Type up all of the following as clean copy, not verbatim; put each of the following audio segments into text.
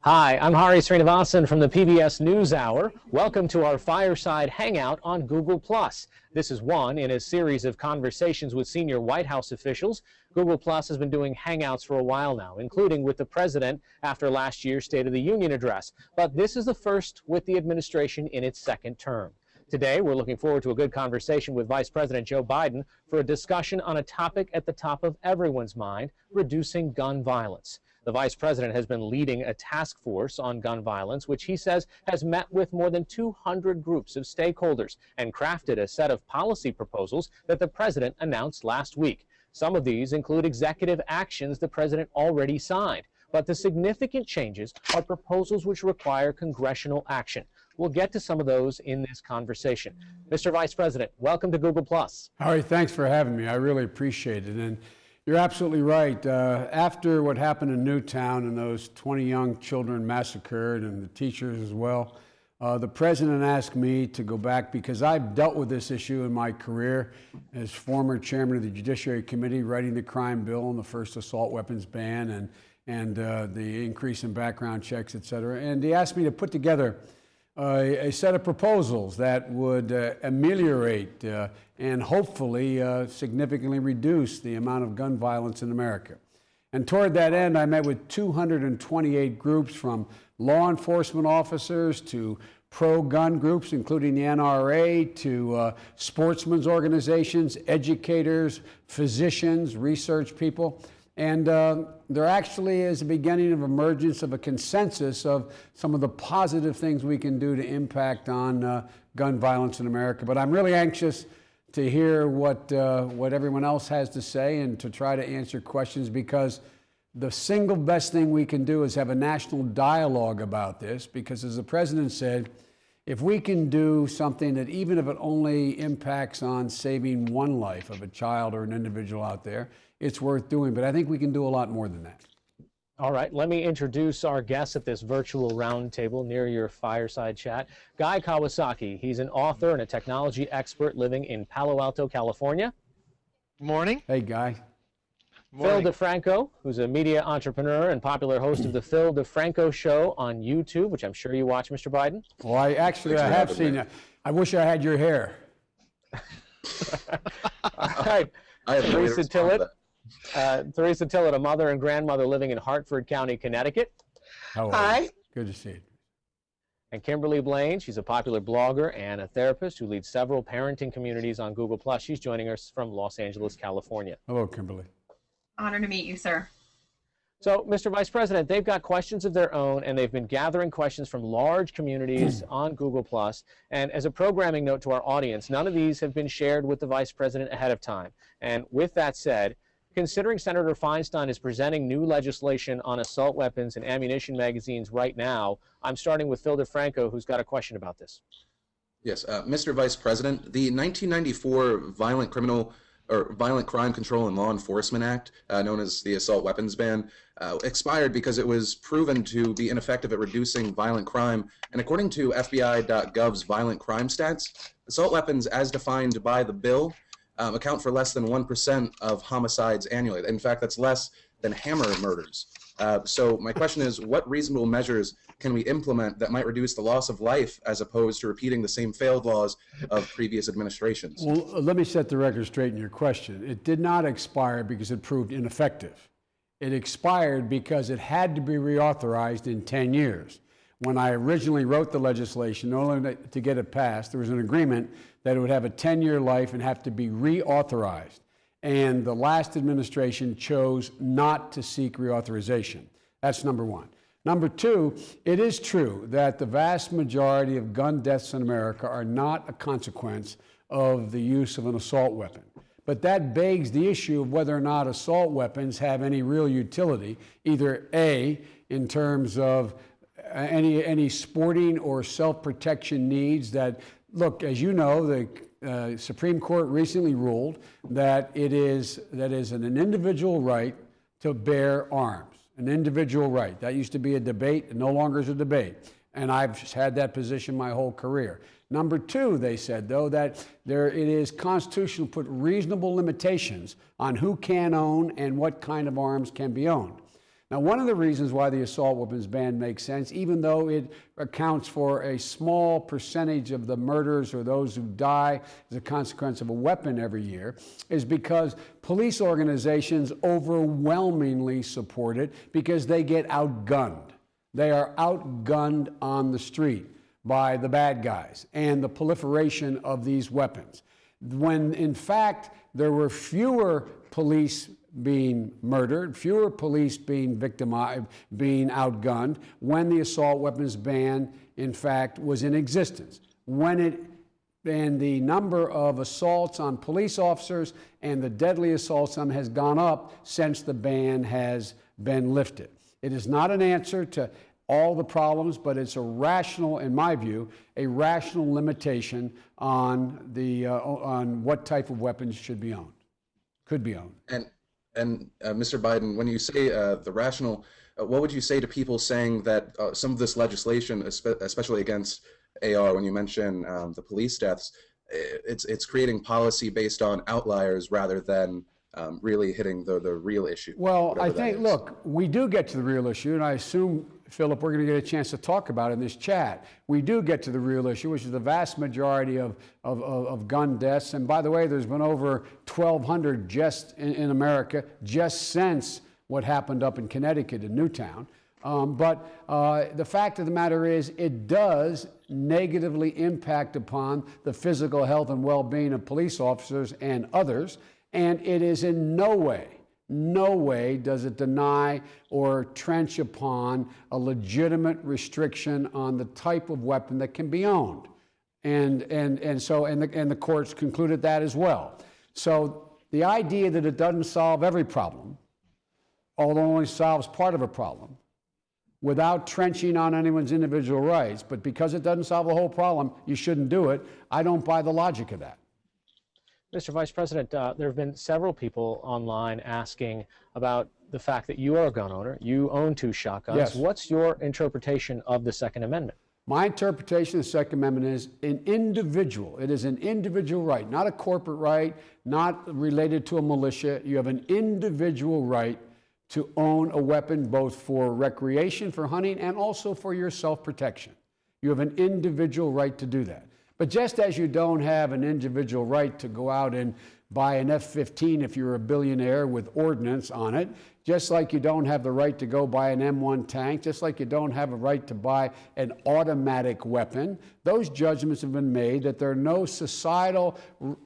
Hi, I'm Hari Srinivasan from the PBS NewsHour. Welcome to our Fireside Hangout on Google+. This is one in a series of conversations with senior White House officials. Google+ has been doing hangouts for a while now, including with the president after last year's State of the Union address. But this is the first with the administration in its second term. Today, we're looking forward to a good conversation with Vice President Joe Biden for a discussion on a topic at the top of everyone's mind, reducing gun violence. The vice president has been leading a task force on gun violence, which he says has met with more than 200 groups of stakeholders and crafted a set of policy proposals that the president announced last week. Some of these include executive actions the president already signed, but the significant changes are proposals which require congressional action. We'll get to some of those in this conversation. Mr. Vice President, welcome to Google+. Harry, thanks for having me. I really appreciate it. And you're absolutely right. After what happened in Newtown and those 20 young children massacred and the teachers as well, the president asked me to go back because I've dealt with this issue in my career as former chairman of the Judiciary Committee, writing the crime bill and the first assault weapons ban and the increase in background checks, et cetera. And he asked me to put together a set of proposals that would ameliorate and hopefully significantly reduce the amount of gun violence in America. And toward that end, I met with 228 groups, from law enforcement officers to pro-gun groups, including the NRA, to sportsmen's organizations, educators, physicians, research people. And there actually is a beginning of emergence of a consensus of some of the positive things we can do to impact on gun violence in America. But I'm really anxious to hear what everyone else has to say and to try to answer questions, because the single best thing we can do is have a national dialogue about this, because as the president said, if we can do something that, even if it only impacts on saving one life of a child or an individual out there, it's worth doing. But I think we can do a lot more than that. All right, let me introduce our guests at this virtual roundtable near your fireside chat. Guy Kawasaki, he's an author and a technology expert living in Palo Alto, California. Morning. Hey, Guy. Phil DeFranco, who's a media entrepreneur and popular host of the Phil DeFranco Show on YouTube, which I'm sure you watch, Mr. Biden. Well, I have seen it. I wish I had your hair. All right, Teresa Tillett. Teresa Tillett, a mother and grandmother living in Hartford County, Connecticut. Hi. Good to see you. And Kimberly Blaine, she's a popular blogger and a therapist who leads several parenting communities on Google+. She's joining us from Los Angeles, California. Hello, Kimberly. Honor to meet you, sir. So, Mr. Vice President, they've got questions of their own, and they've been gathering questions from large communities on Google+. And as a programming note to our audience, none of these have been shared with the Vice President ahead of time. And with that said, considering Senator Feinstein is presenting new legislation on assault weapons and ammunition magazines right now, I'm starting with Phil DeFranco, who's got a question about this. Yes, Mr. Vice President, the 1994 Violent Crime Control and Law Enforcement Act, known as the assault weapons ban, expired because it was proven to be ineffective at reducing violent crime. And according to FBI.gov's violent crime stats, assault weapons, as defined by the bill, account for less than 1% of homicides annually. In fact, that's less than hammer murders. So my question is, what reasonable measures can we implement that might reduce the loss of life as opposed to repeating the same failed laws of previous administrations? Well, let me set the record straight in your question. It did not expire because it proved ineffective. It expired because it had to be reauthorized in 10 years. When I originally wrote the legislation, in order to get it passed, there was an agreement that it would have a 10-year life and have to be reauthorized. And the last administration chose not to seek reauthorization. That's number one. Number two, it is true that the vast majority of gun deaths in America are not a consequence of the use of an assault weapon. But that begs the issue of whether or not assault weapons have any real utility, either A, in terms of any sporting or self-protection needs that, look, as you know, the Supreme Court recently ruled that it is an individual right to bear arms, an individual right. That used to be a debate, it no longer is a debate. And I've had that position my whole career. Number two, they said, though, that it is constitutional to put reasonable limitations on who can own and what kind of arms can be owned. Now, one of the reasons why the assault weapons ban makes sense, even though it accounts for a small percentage of the murders or those who die as a consequence of a weapon every year, is because police organizations overwhelmingly support it because they get outgunned. They are outgunned on the street by the bad guys and the proliferation of these weapons. When in fact there were fewer police being murdered, fewer police being victimized, being outgunned, when the assault weapons ban in fact was in existence. And the number of assaults on police officers and the deadly assaults on them has gone up since the ban has been lifted. It is not an answer to all the problems, but it's a rational, in my view, a rational limitation on what type of weapons should be owned, could be owned. And Mr. Biden, when you say the rational, what would you say to people saying that some of this legislation, especially against AR, when you mention the police deaths, it's creating policy based on outliers rather than really hitting the real issue? Well, I think, look, we do get to the real issue, and I assume, Philip, we're going to get a chance to talk about it in this chat. We do get to the real issue, which is the vast majority of gun deaths. And by the way, there's been over 1,200 just in America just since what happened up in Connecticut in Newtown. But the fact of the matter is, it does negatively impact upon the physical health and well-being of police officers and others. And it is in no way does it deny or trench upon a legitimate restriction on the type of weapon that can be owned. And the courts concluded that as well. So the idea that it doesn't solve every problem, although it only solves part of a problem, without trenching on anyone's individual rights, but because it doesn't solve the whole problem, you shouldn't do it, I don't buy the logic of that. Mr. Vice President, there have been several people online asking about the fact that you are a gun owner. You own 2 shotguns. Yes. What's your interpretation of the Second Amendment? My interpretation of the Second Amendment is an individual. It is an individual right, not a corporate right, not related to a militia. You have an individual right to own a weapon both for recreation, for hunting, and also for your self-protection. You have an individual right to do that. But just as you don't have an individual right to go out and buy an F-15 if you're a billionaire with ordnance on it, just like you don't have the right to go buy an M1 tank, just like you don't have a right to buy an automatic weapon, those judgments have been made that there are no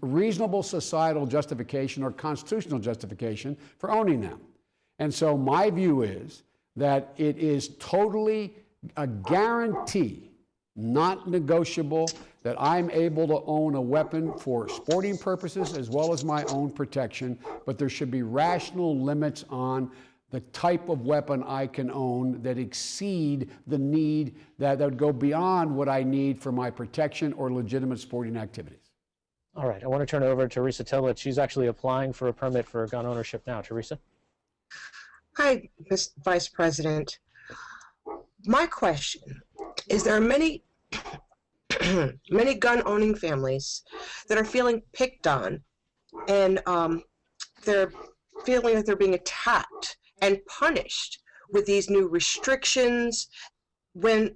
reasonable societal justification or constitutional justification for owning them. And so my view is that it is totally a guarantee, not negotiable, that I'm able to own a weapon for sporting purposes as well as my own protection, but there should be rational limits on the type of weapon I can own that exceed the need, that would go beyond what I need for my protection or legitimate sporting activities. All right, I want to turn it over to Teresa Tillett. She's actually applying for a permit for gun ownership now. Teresa? Hi, Ms. Vice President. My question is, there are many gun-owning families that are feeling picked on, and they're feeling that they're being attacked and punished with these new restrictions when,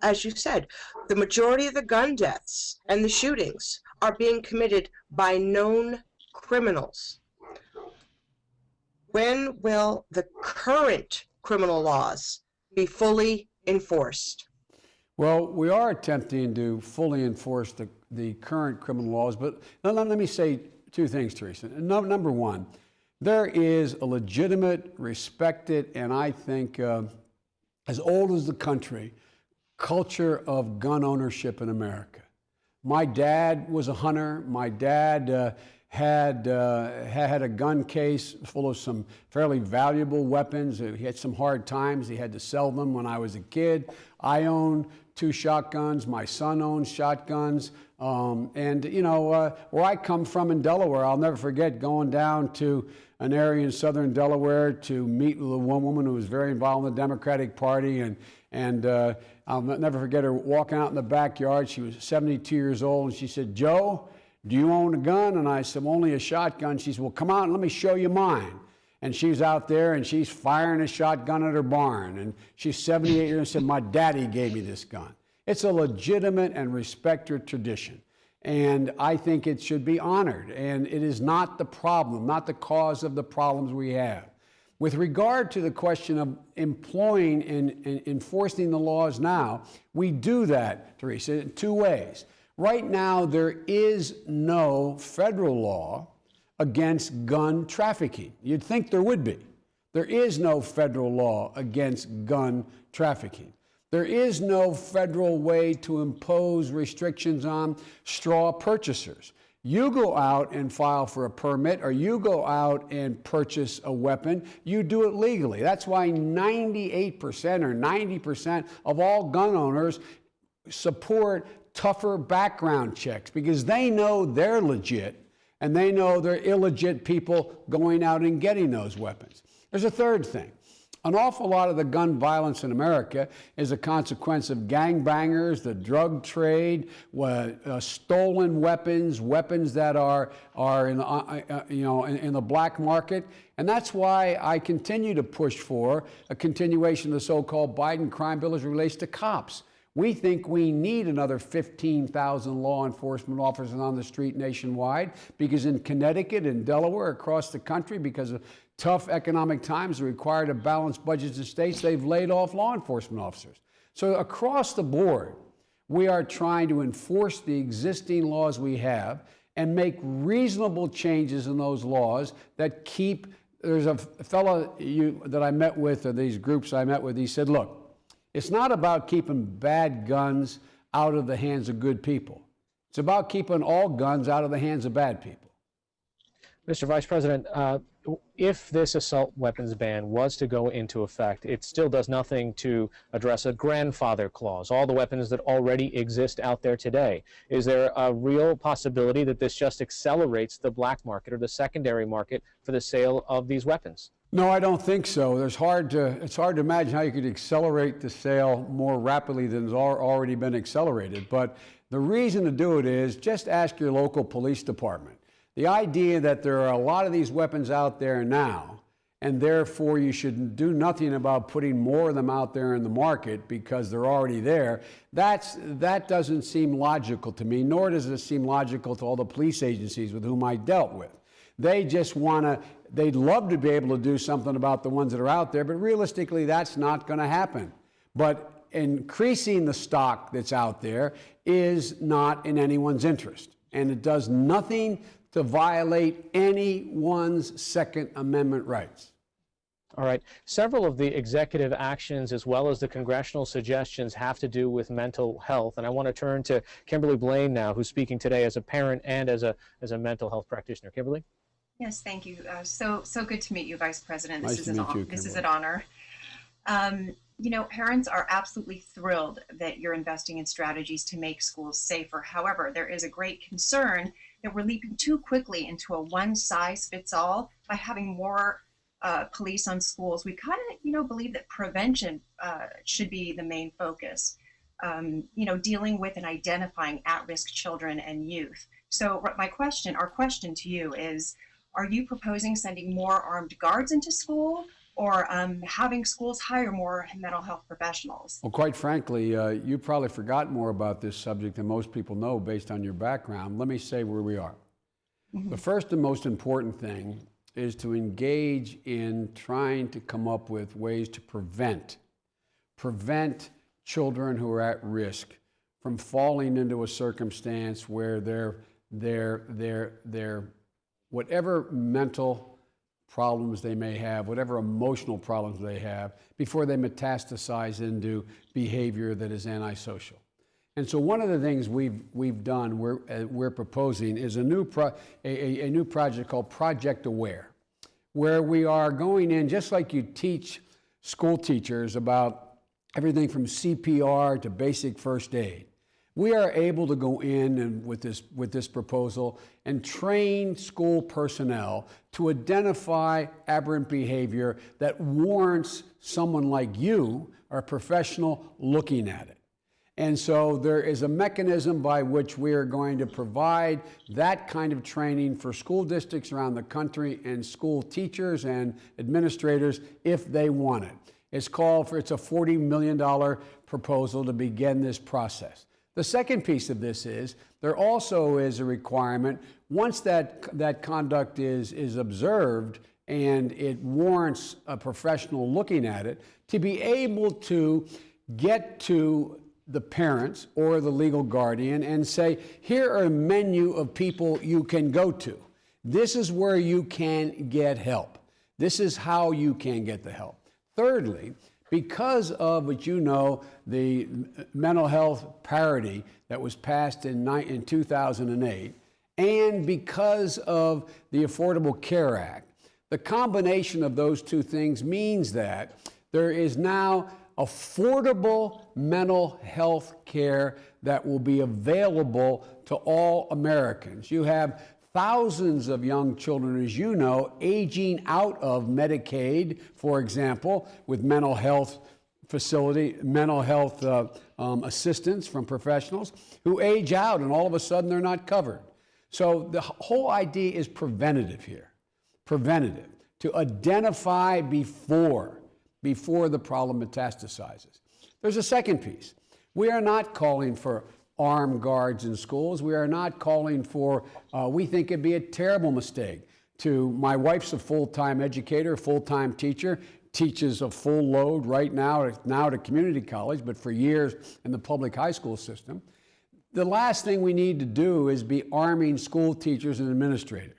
as you said, the majority of the gun deaths and the shootings are being committed by known criminals. When will the current criminal laws be fully enforced? Well, we are attempting to fully enforce the current criminal laws, but let me say 2 things, Teresa. Number one, there is a legitimate, respected, and I think as old as the country, culture of gun ownership in America. My dad was a hunter. My dad had a gun case full of some fairly valuable weapons. He had some hard times. He had to sell them when I was a kid. I own 2 shotguns. My son owns shotguns. And, you know, where I come from in Delaware, I'll never forget going down to an area in southern Delaware to meet with a woman who was very involved in the Democratic Party. And I'll never forget her walking out in the backyard. She was 72 years old. And she said, "Joe, do you own a gun?" And I said, "Only a shotgun." She said, "Well, come on, let me show you mine." And she's out there and she's firing a shotgun at her barn. And she's 78 years old and said, my daddy gave me this gun. It's a legitimate and respected tradition. And I think it should be honored. And it is not the problem, not the cause of the problems we have. With regard to the question of employing and enforcing the laws now, we do that, Teresa, in two ways. Right now, there is no federal law against gun trafficking. You'd think there would be. There is no federal law against gun trafficking. There is no federal way to impose restrictions on straw purchasers. You go out and file for a permit, or you go out and purchase a weapon, you do it legally. That's why 98% or 90% of all gun owners support tougher background checks, because they know they're legit and they know they're illegit people going out and getting those weapons. There's a third thing. An awful lot of the gun violence in America is a consequence of gangbangers, the drug trade, stolen weapons, weapons that are in the, in the black market. And that's why I continue to push for a continuation of the so-called Biden crime bill as it relates to cops. We think we need another 15,000 law enforcement officers on the street nationwide, because in Connecticut and Delaware, across the country, because of tough economic times that require to balance budgets in states, they've laid off law enforcement officers. So across the board, we are trying to enforce the existing laws we have and make reasonable changes in those laws that keep. There's a fellow that I met with, or these groups I met with, he said, look, it's not about keeping bad guns out of the hands of good people. It's about keeping all guns out of the hands of bad people. Mr. Vice President, if this assault weapons ban was to go into effect, it still does nothing to address a grandfather clause, all the weapons that already exist out there today. Is there a real possibility that this just accelerates the black market or the secondary market for the sale of these weapons? No, I don't think so. It's hard to imagine how you could accelerate the sale more rapidly than has already been accelerated. But the reason to do it is just ask your local police department. The idea that there are a lot of these weapons out there now, and therefore you should do nothing about putting more of them out there in the market because they're already there, that doesn't seem logical to me, nor does it seem logical to all the police agencies with whom I dealt with. They just they'd love to be able to do something about the ones that are out there, but realistically, that's not going to happen. But increasing the stock that's out there is not in anyone's interest, and it does nothing to violate anyone's Second Amendment rights. All right. Several of the executive actions as well as the congressional suggestions have to do with mental health. And I want to turn to Kimberly Blaine now, who's speaking today as a parent and as a mental health practitioner. Kimberly? Yes, thank you. So good to meet you, Vice President. Nice to meet you, This is Kimberly. an honor. Parents are absolutely thrilled that you're investing in strategies to make schools safer. However, there is a great concern that we're leaping too quickly into a one-size-fits-all by having more police on schools. We kind of, believe that prevention should be the main focus. Dealing with and identifying at-risk children and youth. So our question to you is, are you proposing sending more armed guards into school, or having schools hire more mental health professionals? Well, quite frankly, you probably forgot more about this subject than most people know based on your background. Let me say where we are. The first and most important thing is to engage in trying to come up with ways to prevent children who are at risk from falling into a circumstance where they're whatever mental problems they may have, whatever emotional problems they have, before they metastasize into behavior that is antisocial. And so one of the things we've done, we're proposing, is a new project called Project Aware, where we are going in, just like you teach school teachers about everything from CPR to basic first aid. We are able to go in and with this proposal and train school personnel to identify aberrant behavior that warrants someone like you, or a professional, looking at it. And so there is a mechanism by which we are going to provide that kind of training for school districts around the country and school teachers and administrators if they want it. It's a $40 million proposal to begin this process. The second piece of this is there also is a requirement, once that conduct is observed and it warrants a professional looking at it, to be able to get to the parents or the legal guardian and say, here are a menu of people you can go to. This is where you can get help. This is how you can get the help. Thirdly, because of what you know, the mental health parity that was passed in 2008, and because of the Affordable Care Act, the combination of those two things means that there is now affordable mental health care that will be available to all Americans. You have thousands of young children, as you know, aging out of Medicaid, for example, with mental health assistance from professionals who age out and all of a sudden they're not covered. So the whole idea is preventative here, to identify before the problem metastasizes. There's a second piece. We are not calling for armed guards in schools. We are not calling for, we think it'd be a terrible mistake my wife's a full-time educator, full-time teacher, teaches a full load right now at a community college, but for years in the public high school system. The last thing we need to do is be arming school teachers and administrators.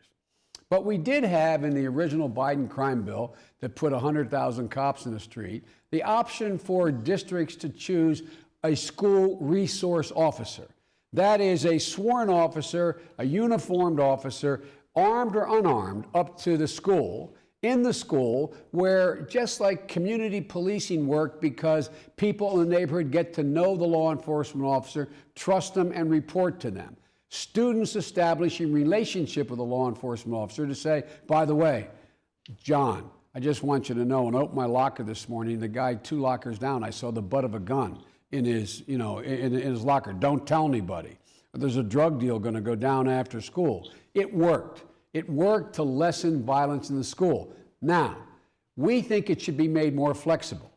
But we did have in the original Biden crime bill that put 100,000 cops in the street, the option for districts to choose a school resource officer. That is a sworn officer, a uniformed officer, armed or unarmed, up to the school, in the school, where just like community policing work, because people in the neighborhood get to know the law enforcement officer, trust them, and report to them. Students establishing relationship with a law enforcement officer to say, by the way, John, I just want you to know, when I opened my locker this morning, the guy 2 lockers down, I saw the butt of a gun in his, in his locker. Don't tell anybody. There's a drug deal going to go down after school. It worked. It worked to lessen violence in the school. Now, we think it should be made more flexible.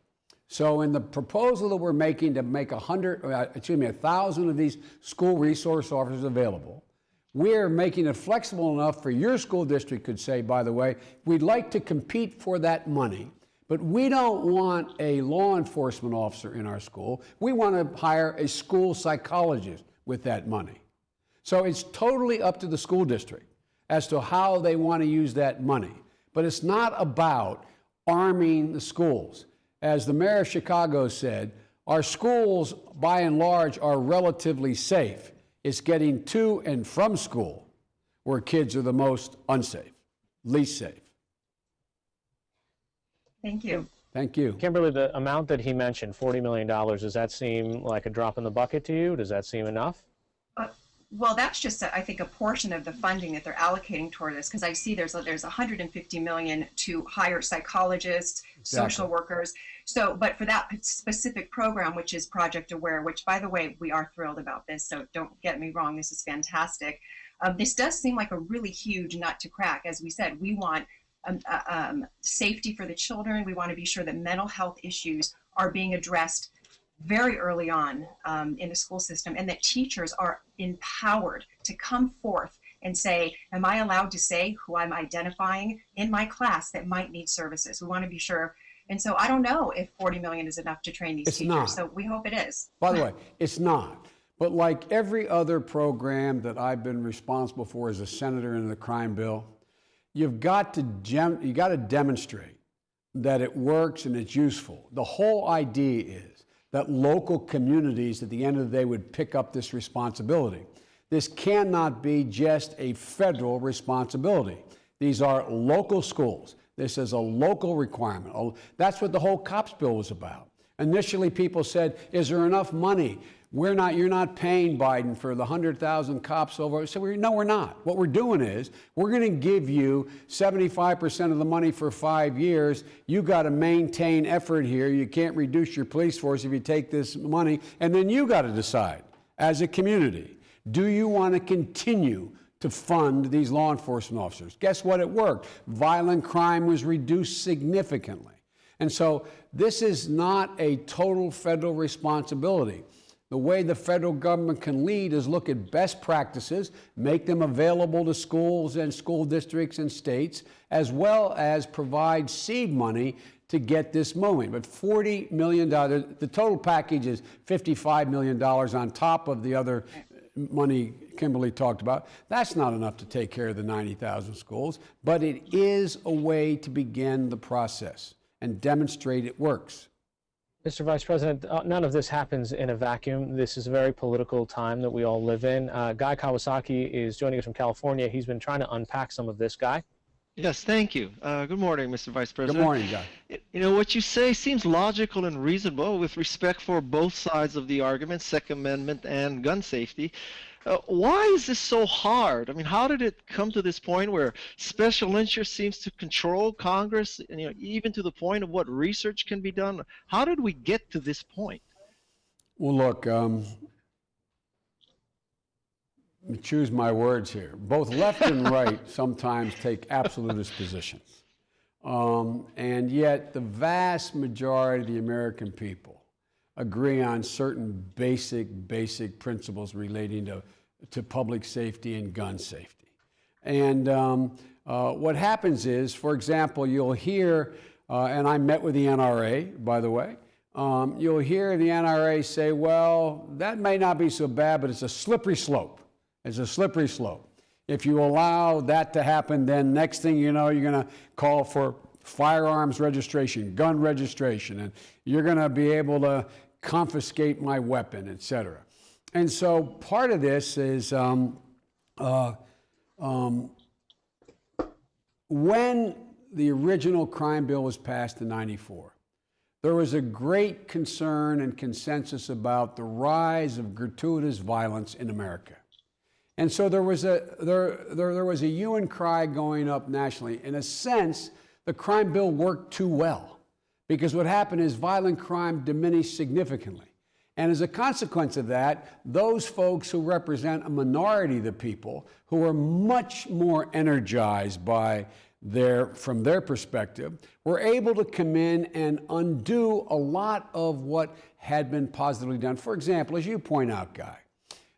So in the proposal that we're making to make 1,000 of these school resource officers available, we're making it flexible enough for your school district could say, by the way, we'd like to compete for that money, but we don't want a law enforcement officer in our school. We want to hire a school psychologist with that money. So it's totally up to the school district as to how they want to use that money. But it's not about arming the schools. As the mayor of Chicago said, our schools, by and large, are relatively safe. It's getting to and from school where kids are the most unsafe, least safe. Thank you. Thank you. Kimberly, the amount that he mentioned, $40 million, does that seem like a drop in the bucket to you? Does that seem enough? Well, that's just, I think, a portion of the funding that they're allocating toward this, because I see there's $150 million to hire psychologists, social workers. So, but for that specific program, which is Project Aware, which, by the way, we are thrilled about this. So don't get me wrong, this is fantastic. This does seem like a really huge nut to crack. As we said, we want safety for the children. We want to be sure that mental health issues are being addressed very early on in the school system, and that teachers are empowered to come forth and say, am I allowed to say who I'm identifying in my class that might need services? We want to be sure. And so I don't know if 40 million is enough to train these teachers. Not. So we hope it is. By the way, it's not. But like every other program that I've been responsible for as a senator in the crime bill, you've got to demonstrate that it works and it's useful. The whole idea is that local communities at the end of the day would pick up this responsibility. This cannot be just a federal responsibility. These are local schools. This is a local requirement. That's what the whole COPS bill was about. Initially, people said, is there enough money? You're not paying Biden for the 100,000 cops over. So no, we're not. What we're doing is we're going to give you 75% of the money for 5 years. You got to maintain effort here. You can't reduce your police force if you take this money. And then you got to decide as a community, do you want to continue to fund these law enforcement officers? Guess what? It worked. Violent crime was reduced significantly. And so this is not a total federal responsibility. The way the federal government can lead is look at best practices, make them available to schools and school districts and states, as well as provide seed money to get this moving. But $40 million, the total package is $55 million on top of the other money Kimberly talked about. That's not enough to take care of the 90,000 schools, but it is a way to begin the process and demonstrate it works. Mr. Vice President, none of this happens in a vacuum. This is a very political time that we all live in. Guy Kawasaki is joining us from California. He's been trying to unpack some of this. Guy? Yes, thank you. Good morning, Mr. Vice President. Good morning, Guy. You know, what you say seems logical and reasonable with respect for both sides of the argument, Second Amendment and gun safety. Why is this so hard? I mean, how did it come to this point where special interest seems to control Congress, and, you know, even to the point of what research can be done? How did we get to this point? Well, look, let me choose my words here. Both left and right sometimes take absolutist positions. And yet the vast majority of the American people agree on certain basic principles relating to public safety and gun safety. And what happens is, for example, you'll hear, and I met with the NRA, by the way, you'll hear the NRA say, well, that may not be so bad, but it's a slippery slope. It's a slippery slope. If you allow that to happen, then next thing you know, you're going to call for firearms registration, gun registration, and you're going to be able to confiscate my weapon, et cetera. And so part of this is when the original crime bill was passed in '94, there was a great concern and consensus about the rise of gratuitous violence in America. And so there was a hue and cry going up nationally. In a sense, the crime bill worked too well, because what happened is violent crime diminished significantly. And as a consequence of that, those folks who represent a minority of the people, who are much more energized by from their perspective, were able to come in and undo a lot of what had been positively done. For example, as you point out, Guy,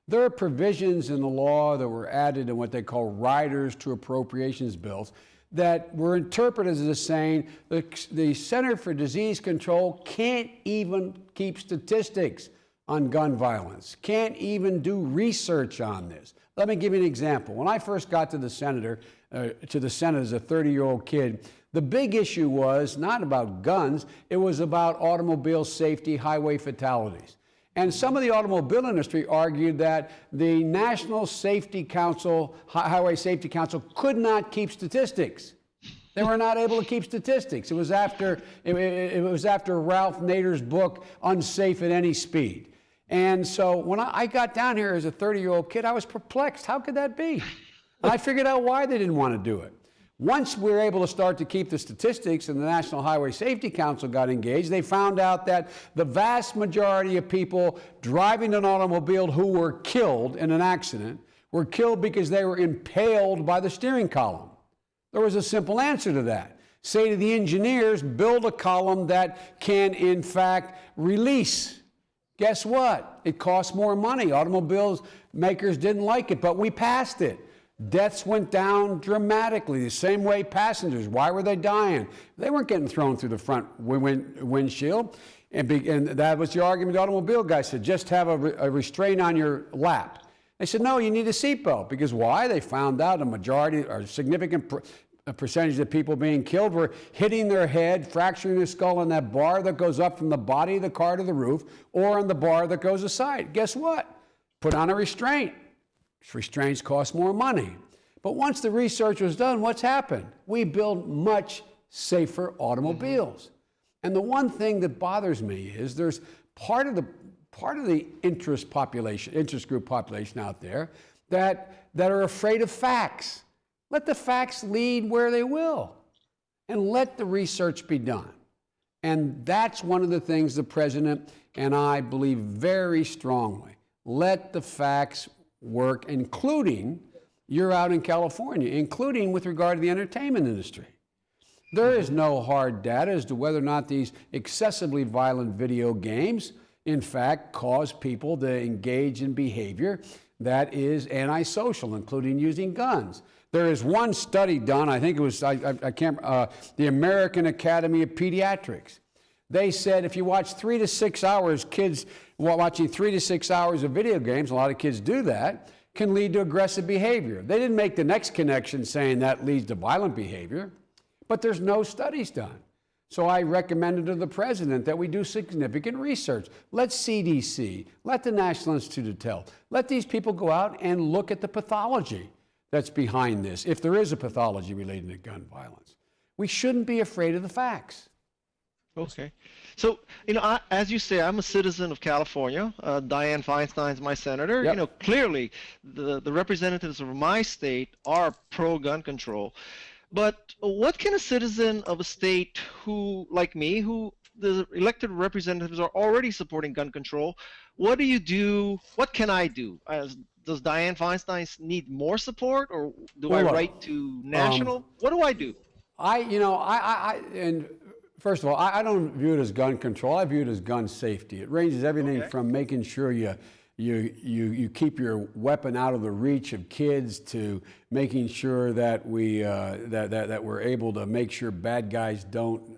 there are provisions in the law that were added in what they call riders to appropriations bills that were interpreted as saying the Center for Disease Control can't even keep statistics on gun violence, can't even do research on this. Let me give you an example. When I first got to the Senate as a 30-year-old kid, the big issue was not about guns, it was about automobile safety, highway fatalities. And some of the automobile industry argued that the National Safety Council, Highway Safety Council, could not keep statistics. They were not able to keep statistics. It was after Ralph Nader's book, Unsafe at Any Speed. And so when I got down here as a 30-year-old kid, I was perplexed. How could that be? And I figured out why they didn't want to do it. Once we were able to start to keep the statistics and the National Highway Safety Council got engaged, they found out that the vast majority of people driving an automobile who were killed in an accident were killed because they were impaled by the steering column. There was a simple answer to that. Say to the engineers, build a column that can, in fact, release. Guess what? It costs more money. Automobiles makers didn't like it, but we passed it. Deaths went down dramatically, the same way passengers. Why were they dying? They weren't getting thrown through the front windshield. And that was the argument the automobile guy said, just have a restraint on your lap. They said, no, you need a seatbelt. Because why? They found out a majority or a significant percentage of people being killed were hitting their head, fracturing their skull on that bar that goes up from the body of the car to the roof, or on the bar that goes aside. Guess what? Put on a restraint. Restraints cost more money. But once the research was done, what's happened? We build much safer automobiles. And the one thing that bothers me is there's part of the interest group population out there that are afraid of facts. Let the facts lead where they will, and let the research be done. And that's one of the things the president and I believe very strongly. Let the facts work, including, you're out in California, including with regard to the entertainment industry. There is no hard data as to whether or not these excessively violent video games, in fact, cause people to engage in behavior that is antisocial, including using guns. There is one study done, I think it was, the American Academy of Pediatrics. They said if you watch 3 to 6 hours, kids watching 3 to 6 hours of video games, a lot of kids do that, can lead to aggressive behavior. They didn't make the next connection saying that leads to violent behavior, but there's no studies done. So I recommended to the president that we do significant research. Let CDC, let the National Institute of Health, let these people go out and look at the pathology that's behind this, if there is a pathology related to gun violence. We shouldn't be afraid of the facts. Okay. So, as you say, I'm a citizen of California. Dianne Feinstein's my senator. Yep. Clearly, the representatives of my state are pro-gun control. But what can a citizen of a state like me, who the elected representatives are already supporting gun control, what do you do? What can I do? Does Dianne Feinstein need more support, or do I write to national? What do I do? And first of all, I don't view it as gun control. I view it as gun safety. It ranges everything from making sure you keep your weapon out of the reach of kids to making sure that that we're able to make sure bad guys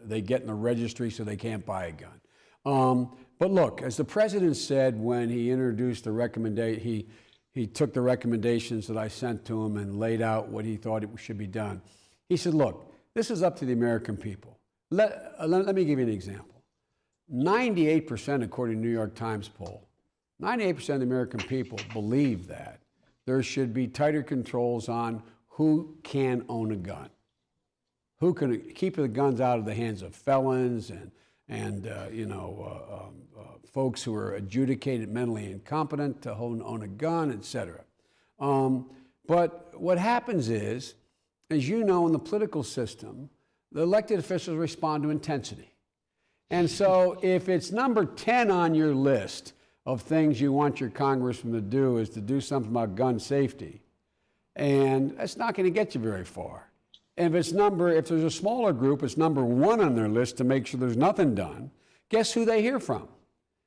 they get in the registry so they can't buy a gun. But look, as the president said when he introduced the recommendation, he took the recommendations that I sent to him and laid out what he thought it should be done. He said, look, this is up to the American people. Let me give you an example. 98%, according to the New York Times poll, 98% of the American people believe that there should be tighter controls on who can own a gun, who can keep the guns out of the hands of felons and folks who are adjudicated mentally incompetent to own a gun, etc. But what happens is, as you know, in the political system, the elected officials respond to intensity. And so if it's number 10 on your list of things you want your congressman to do is to do something about gun safety, and that's not going to get you very far. And if there's a smaller group, it's number 1 on their list to make sure there's nothing done, guess who they hear from?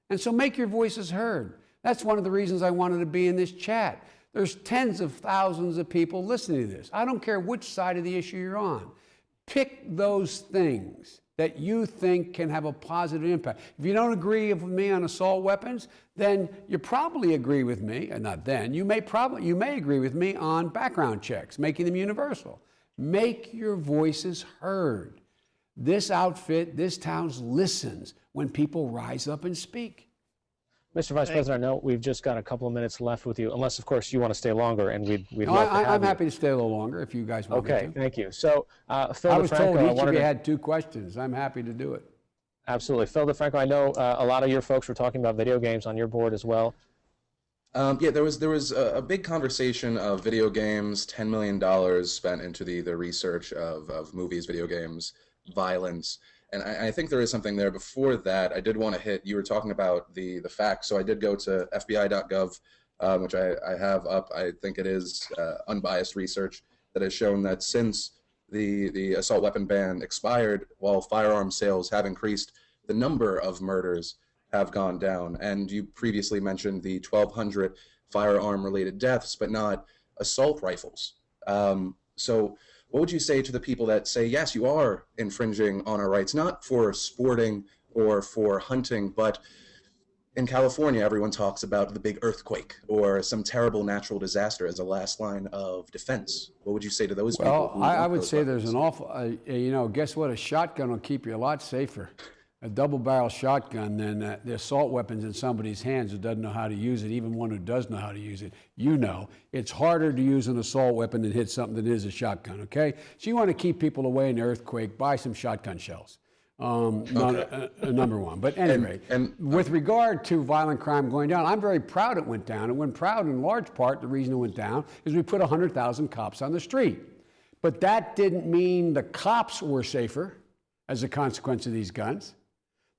And so make your voices heard. That's one of the reasons I wanted to be in this chat. There's tens of thousands of people listening to this. I don't care which side of the issue you're on. Pick those things that you think can have a positive impact. If you don't agree with me on assault weapons, then you probably agree with me, and not then, you may agree with me on background checks, making them universal. Make your voices heard. This outfit, this town listens when people rise up and speak. Mr. Vice President, I know we've just got a couple of minutes left with you, unless, of course, you want to stay longer, and we'd love to have I'm you. happy to stay a little longer if you guys want me to. Okay, thank you. So, Phil I was told DeFranco, each of you had 2 questions. I'm happy to do it. Absolutely. Phil DeFranco, I know a lot of your folks were talking about video games on your board as well. There was a big conversation of video games, $10 million spent into the research of movies, video games, violence. And I think there is something there. Before that, I did want to hit, you were talking about the facts. So I did go to FBI.gov, which I have up. I think it is unbiased research that has shown that since the assault weapon ban expired, while firearm sales have increased, the number of murders have gone down. And you previously mentioned the 1,200 firearm-related deaths, but not assault rifles. So what would you say to the people that say, yes, you are infringing on our rights, not for sporting or for hunting, but in California, everyone talks about the big earthquake or some terrible natural disaster as a last line of defense. What would you say to those people? Well, I would say there's an awful, guess what? A shotgun will keep you a lot safer. A double-barrel shotgun than the assault weapons in somebody's hands who doesn't know how to use it, even one who does know how to use it. It's harder to use an assault weapon and hit something than it is a shotgun, okay? So you want to keep people away in the earthquake, buy some shotgun shells. Number one. But anyway, with regard to violent crime going down, I'm very proud it went down. It went proud in large part, the reason it went down is we put 100,000 cops on the street. But that didn't mean the cops were safer as a consequence of these guns.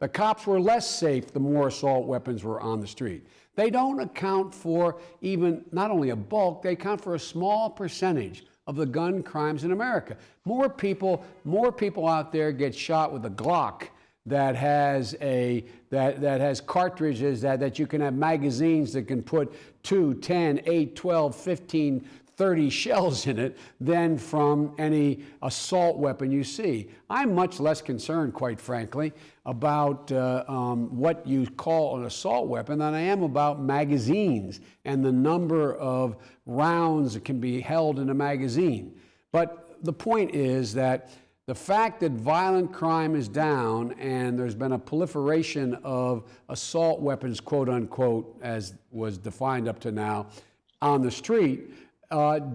The cops were less safe the more assault weapons were on the street. They don't account for even, not only a bulk, they account for a small percentage of the gun crimes in America. More people out there get shot with a Glock that has cartridges that you can have magazines that can put 2, 10, 8, 12, 15, 30 shells in it than from any assault weapon you see. I'm much less concerned, quite frankly, about what you call an assault weapon than I am about magazines and the number of rounds that can be held in a magazine. But the point is that the fact that violent crime is down and there's been a proliferation of assault weapons, quote unquote, as was defined up to now, on the street,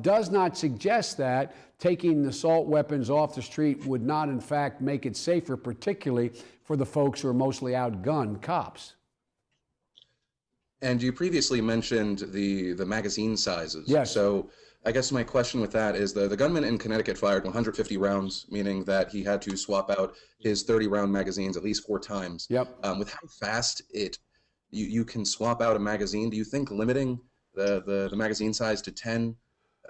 does not suggest that taking assault weapons off the street would not, in fact, make it safer, particularly for the folks who are mostly outgunned cops. And you previously mentioned the magazine sizes. Yes. So I guess my question with that is the gunman in Connecticut fired 150 rounds, meaning that he had to swap out his 30-round magazines at least 4 times. Yep. With how fast you can swap out a magazine, do you think limiting the magazine size to 10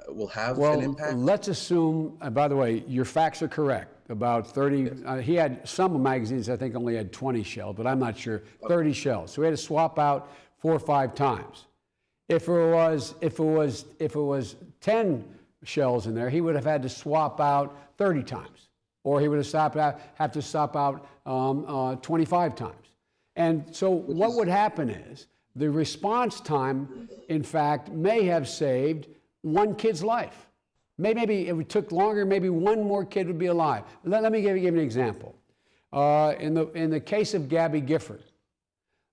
will have an impact? Well, let's assume, by the way, your facts are correct. About 30, he had some magazines I think only had 20 shells, but I'm not sure, 30 shells. So we had to swap out 4 or 5 times. If it was 10 shells in there, he would have had to swap out 30 times, or he would have to swap out 25 times. And so what would happen is the response time, in fact, may have saved one kid's life. Maybe if it took longer, maybe one more kid would be alive. Let me give you an example. In the case of Gabby Gifford,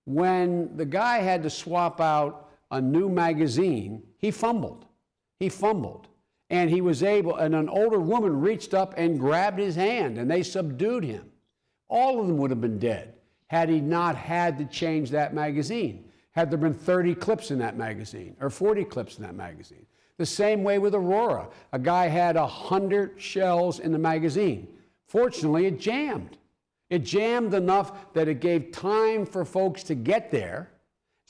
when the guy had to swap out a new magazine, he fumbled. And he was able, and an older woman reached up and grabbed his hand, and they subdued him. All of them would have been dead had he not had to change that magazine. Had there been 30 clips in that magazine, or 40 clips in that magazine. The same way with Aurora. A guy had 100 shells in the magazine. Fortunately, it jammed. It jammed enough that it gave time for folks to get there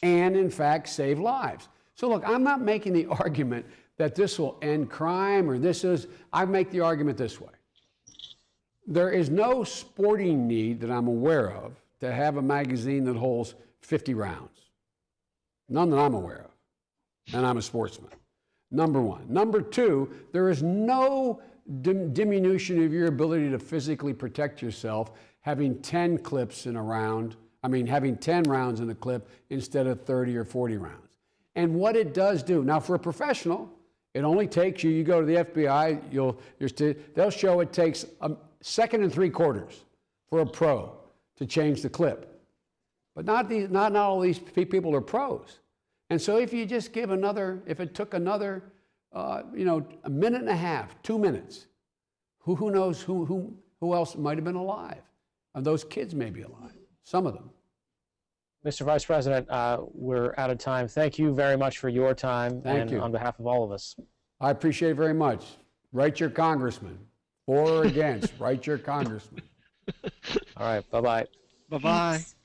and, in fact, save lives. So, look, I'm not making the argument that this will end crime or I make the argument this way. There is no sporting need that I'm aware of to have a magazine that holds 50 rounds. None that I'm aware of. And I'm a sportsman. Number one. Number two, there is no diminution of your ability to physically protect yourself having 10 clips in a round. Having 10 rounds in a clip instead of 30 or 40 rounds. And what it does do, now for a professional, it only takes you go to the FBI, they'll show it takes a second and 3/4 for a pro to change the clip. But not all these people are pros. And so if you just give if it took another, a minute and a half, 2 minutes, who knows who else might have been alive? And those kids may be alive, some of them. Mr. Vice President, we're out of time. Thank you very much for your time. Thank you. On behalf of all of us. I appreciate it very much. Write your congressman. For or against, write your congressman. All right, bye-bye. Bye-bye. Thanks.